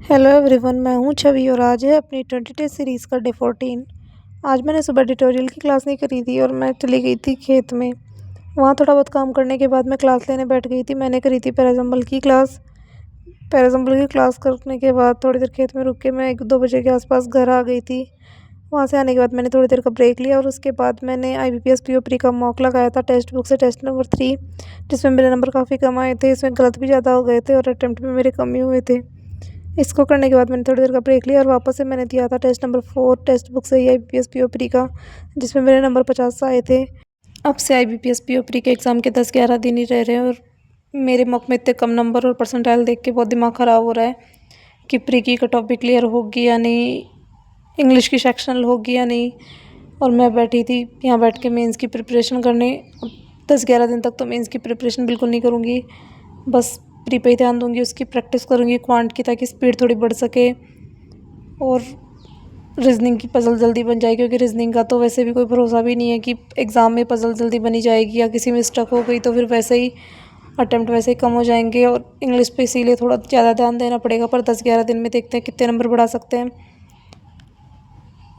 Hello everyone, मैं हूं छवि और आज है अपनी 20 सीरीज़ का डे 14। आज मैंने सुबह ट्यूटोरियल की क्लास नहीं करी थी और मैं चली गई थी खेत में। वहां थोड़ा बहुत काम करने के बाद मैं क्लास लेने बैठ गई थी। मैंने करी थी पैराजम्बल की क्लास। पैराजम्बल की क्लास करने के बाद थोड़ी देर खेत में रुक के मैं 1-2 बजे के आसपास घर आ गई थी। वहाँ से आने के बाद मैंने थोड़ी देर का ब्रेक लिया और उसके बाद मैंने IBPS PO-प्री का मॉक लगाया था टेक्स्ट बुक से, टेस्ट नंबर 3, जिसमें मेरे नंबर काफ़ी कम आए थे। इसमें गलत भी ज़्यादा हो गए थे और अटैम्प्ट में मेरे कम ही हुए थे। इसको करने के बाद मैंने थोड़ी देर का ब्रेक लिया और वापस से मैंने दिया था टेस्ट नंबर 4 टेक्स्ट बुक से ही IBPS PO-प्री का, जिसमें मेरे नंबर 50 आए थे। अब से IBPS PO-प्री के एग्ज़ाम के 10-11 दिन ही रह रहे हैं और मेरे मॉक में इतने कम नंबर और परसेंटाइल देख के बहुत दिमाग ख़राब हो रहा है कि प्री की कट ऑफ भी क्लियर होगी या नहीं, इंग्लिश की सेक्शनल होगी या नहीं। और मैं बैठी थी यहाँ बैठ के मेंस की प्रिपरेशन करने। 10-11 दिन तक तो मेंस की प्रिपरेशन बिल्कुल नहीं करूँगी, बस प्री पे ही ध्यान दूँगी, उसकी प्रैक्टिस करूँगी क्वांट की, ताकि स्पीड थोड़ी बढ़ सके। और रीजनिंग की पज़ल जल्दी बन जाए, क्योंकि रीजनिंग का तो वैसे भी कोई भरोसा भी नहीं है कि एग्ज़ाम में पज़ल जल्दी बनी जाएगी, या किसी में स्टक हो गई तो फिर वैसे ही अटैम्प्ट वैसे ही कम हो जाएंगे। और इंग्लिश पे इसीलिए थोड़ा ज़्यादा ध्यान देना पड़ेगा, पर 10-11 दिन में देखते हैं कितने नंबर बढ़ा सकते हैं।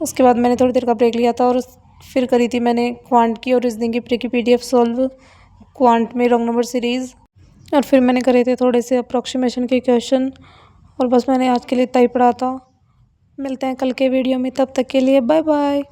उसके बाद मैंने थोड़ी देर का ब्रेक लिया था और फिर करी थी मैंने क्वांट की और रीजनिंग की प्री की PDF सॉल्व, क्वांट में रॉन्ग नंबर सीरीज़। और फिर मैंने करे थे थोड़े से अप्रॉक्सीमेशन के क्वेश्चन। और बस मैंने आज के लिए इतना ही पढ़ा था। मिलते हैं कल के वीडियो में, तब तक के लिए बाय बाय।